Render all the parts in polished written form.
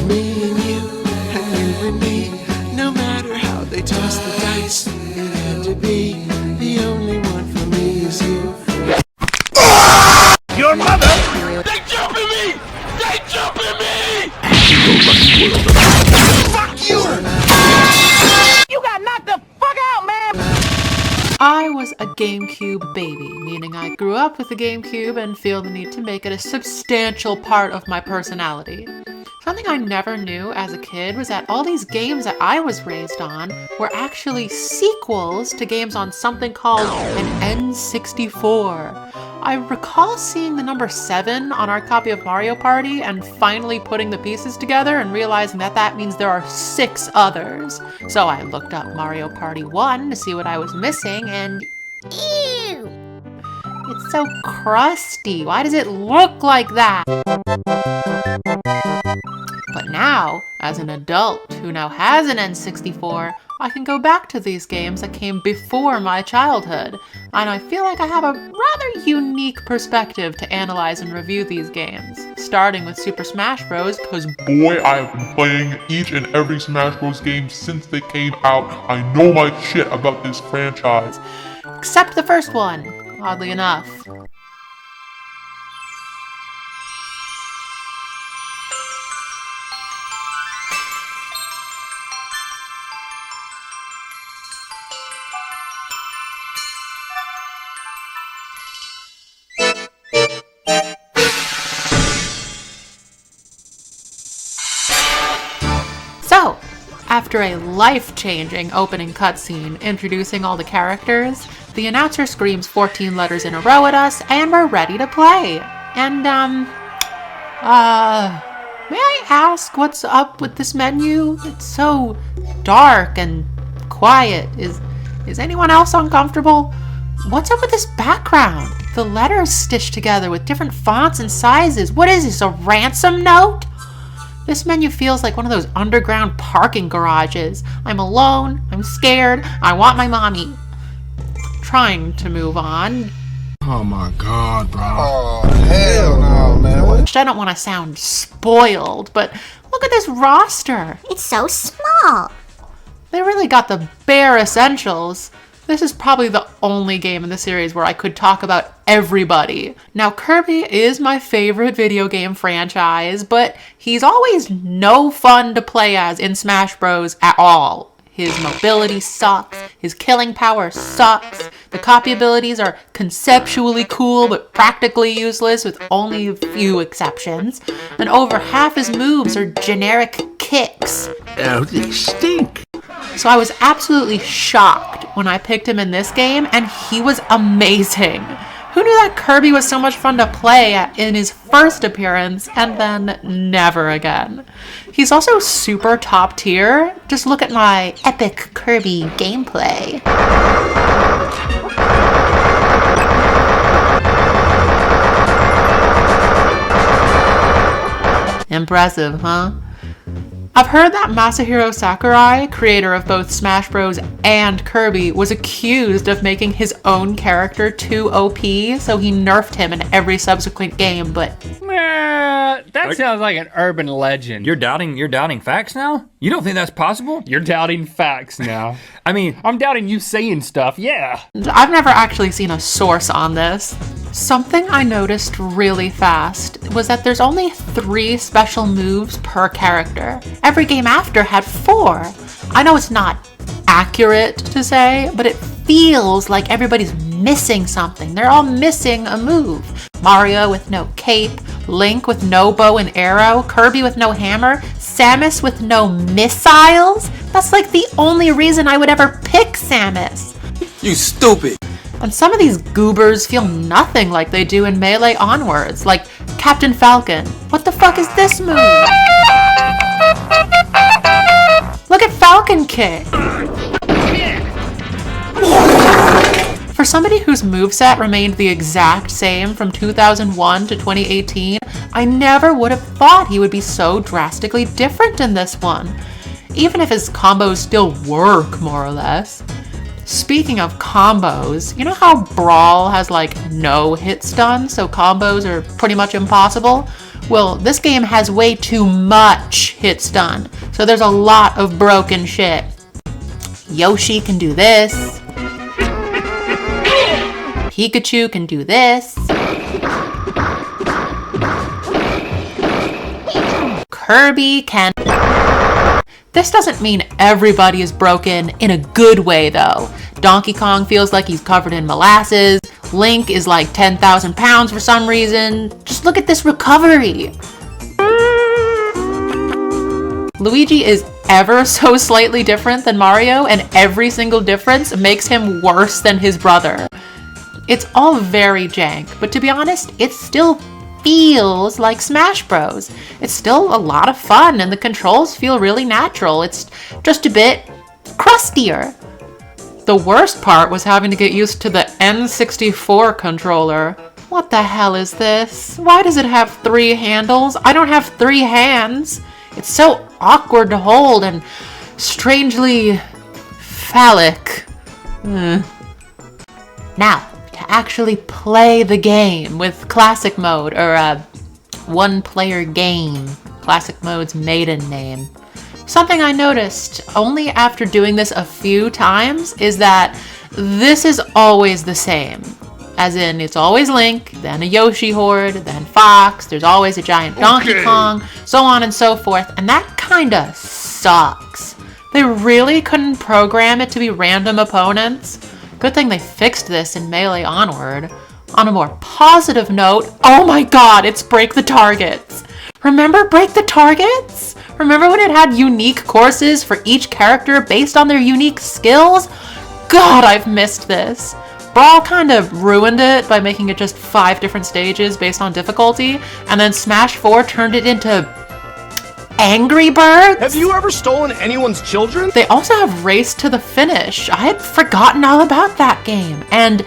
me and you and me. No matter how they toss the dice, it had to be. The only one for me is you. Your mother? They jumping me! They jumping me! Fuck you! You got knocked the fuck out, man! I was a GameCube baby, meaning I grew up with the GameCube and feel the need to make it a substantial part of my personality. Something I never knew as a kid was that all these games that I was raised on were actually sequels to games on something called an N64. I recall seeing the number 7 on our copy of Mario Party and finally putting the pieces together and realizing that that means there are 6 others. So I looked up Mario Party 1 to see what I was missing and ew! It's so crusty. Why does it look like that? But now, as an adult who now has an N64, I can go back to these games that came before my childhood, and I feel like I have a rather unique perspective to analyze and review these games, starting with Super Smash Bros. Because boy, I have been playing each and every Smash Bros. Game since they came out. I know my shit about this franchise. Except the first one, oddly enough. So, after a life-changing opening cutscene introducing all the characters, the announcer screams 14 letters in a row at us, and we're ready to play. And, may I ask what's up with this menu? It's so dark and quiet. Is anyone else uncomfortable? What's up with this background? The letters stitched together with different fonts and sizes. What is this, a ransom note? This menu feels like one of those underground parking garages. I'm alone, I'm scared, I want my mommy. Trying to move on. Oh my god, bro. Oh, hell no, man. I don't want to sound spoiled, but look at this roster. It's so small. They really got the bare essentials. This is probably the only game in the series where I could talk about everybody. Now, Kirby is my favorite video game franchise, but he's always no fun to play as in Smash Bros. At all. His mobility sucks, his killing power sucks, the copy abilities are conceptually cool but practically useless with only a few exceptions, and over half his moves are generic kicks. Oh, they stink. So I was absolutely shocked when I picked him in this game, and he was amazing. Who knew that Kirby was so much fun to play in his first appearance, and then never again? He's also super top tier. Just look at my epic Kirby gameplay. Impressive, huh? I've heard that Masahiro Sakurai, creator of both Smash Bros. And Kirby, was accused of making his own character too OP, so he nerfed him in every subsequent game, but... That sounds like an urban legend. You're doubting facts now? You don't think that's possible? You're doubting facts now. I mean, I'm doubting you saying stuff, yeah. I've never actually seen a source on this. Something I noticed really fast was that there's only 3 special moves per character. Every game after had 4. I know it's not accurate to say, but it feels like everybody's missing something. They're all missing a move. Mario with no cape, Link with no bow and arrow, Kirby with no hammer, Samus with no missiles? That's like the only reason I would ever pick Samus. You stupid. And some of these goobers feel nothing like they do in Melee onwards, like Captain Falcon. What the fuck is this move? Look at Falcon Kick! For somebody whose moveset remained the exact same from 2001 to 2018, I never would have thought he would be so drastically different in this one, even if his combos still work, more or less. Speaking of combos, you know how Brawl has like no hit stun, so combos are pretty much impossible? Well, this game has way too much hit stun, so there's a lot of broken shit. Yoshi can do this. Pikachu can do this. Kirby can... This doesn't mean everybody is broken in a good way, though. Donkey Kong feels like he's covered in molasses. Link is like 10,000 pounds for some reason. Just look at this recovery. Luigi is ever so slightly different than Mario, and every single difference makes him worse than his brother. It's all very jank, but to be honest, it still feels like Smash Bros. It's still a lot of fun, and the controls feel really natural. It's just a bit crustier. The worst part was having to get used to the N64 controller. What the hell is this? Why does it have 3 handles? I don't have 3 hands. It's so awkward to hold and strangely phallic. Now, to actually play the game with classic mode, or one-player game, classic mode's maiden name. Something I noticed only after doing this a few times is that this is always the same. As in, it's always Link, then a Yoshi horde, then Fox, there's always a giant Donkey Kong, so on and so forth, and that kinda sucks. They really couldn't program it to be random opponents. Good thing they fixed this in Melee Onward. On a more positive note, oh my god, it's Break the Targets! Remember Break the Targets? Remember when it had unique courses for each character based on their unique skills? God, I've missed this. Brawl kind of ruined it by making it just 5 different stages based on difficulty, and then Smash 4 turned it into Angry Birds? Have you ever stolen anyone's children? They also have Race to the Finish. I had forgotten all about that game. And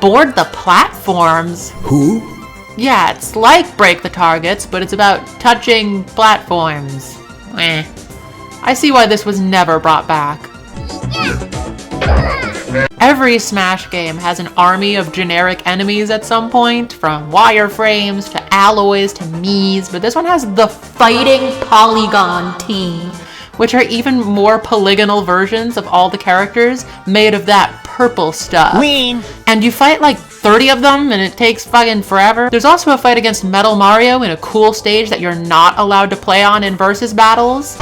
Board the Platforms. Who? Yeah, it's like Break the Targets, but it's about touching platforms. I see why this was never brought back. Every Smash game has an army of generic enemies at some point, from wireframes to alloys to Miis, but this one has the Fighting Polygon Team, which are even more polygonal versions of all the characters made of that purple stuff. Ween! And you fight like 30 of them and it takes fucking forever. There's also a fight against Metal Mario in a cool stage that you're not allowed to play on in versus battles.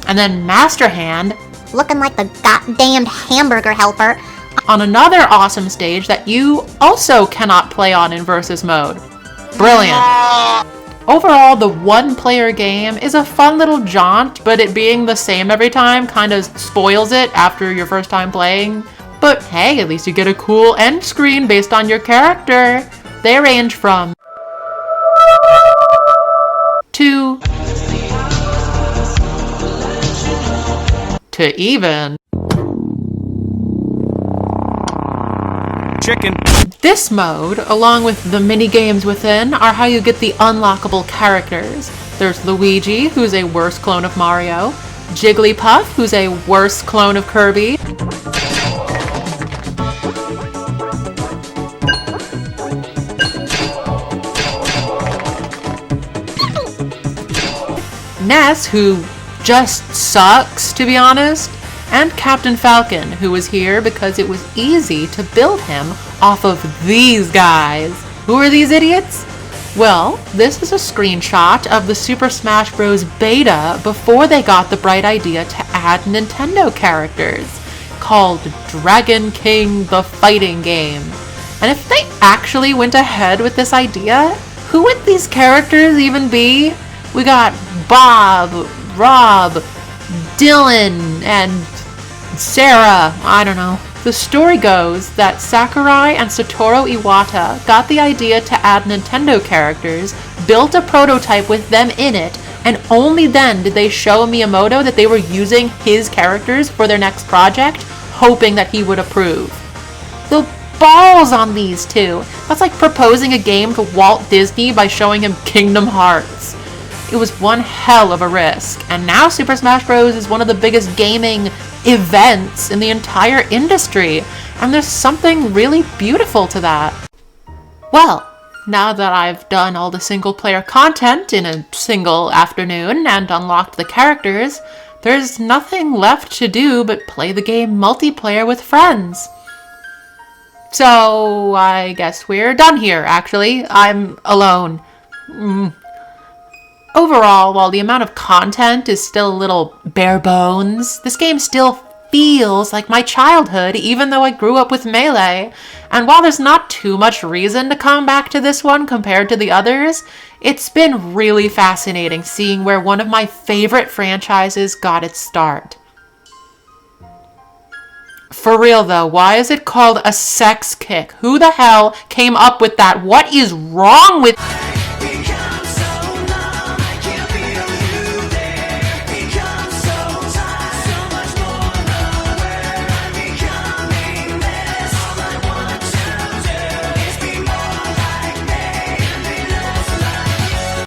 And then Master Hand, looking like the goddamned hamburger helper, on another awesome stage that you also cannot play on in versus mode. Brilliant. Overall, the one-player game is a fun little jaunt, but it being the same every time kind of spoils it after your first time playing. But hey, at least you get a cool end screen based on your character. They range from to even. Chicken. This mode, along with the mini-games within, are how you get the unlockable characters. There's Luigi, who's a worse clone of Mario, Jigglypuff, who's a worse clone of Kirby, Ness, who just sucks, to be honest, and Captain Falcon, who was here because it was easy to build him off of these guys. Who are these idiots? Well, this is a screenshot of the Super Smash Bros. Beta before they got the bright idea to add Nintendo characters, called Dragon King the Fighting Game. And if they actually went ahead with this idea, who would these characters even be? We got Bob, Rob, Dylan, and Sarah. I don't know. The story goes that Sakurai and Satoru Iwata got the idea to add Nintendo characters, built a prototype with them in it, and only then did they show Miyamoto that they were using his characters for their next project, hoping that he would approve. The balls on these two. That's like proposing a game to Walt Disney by showing him Kingdom Hearts. It was one hell of a risk, and now Super Smash Bros. Is one of the biggest gaming events in the entire industry, and there's something really beautiful to that. Well, now that I've done all the single-player content in a single afternoon and unlocked the characters, there's nothing left to do but play the game multiplayer with friends. So, I guess we're done here, actually. I'm alone. Overall, while the amount of content is still a little bare bones, this game still feels like my childhood, even though I grew up with Melee. And while there's not too much reason to come back to this one compared to the others, it's been really fascinating seeing where one of my favorite franchises got its start. For real though, why is it called a sex kick? Who the hell came up with that? What is wrong with...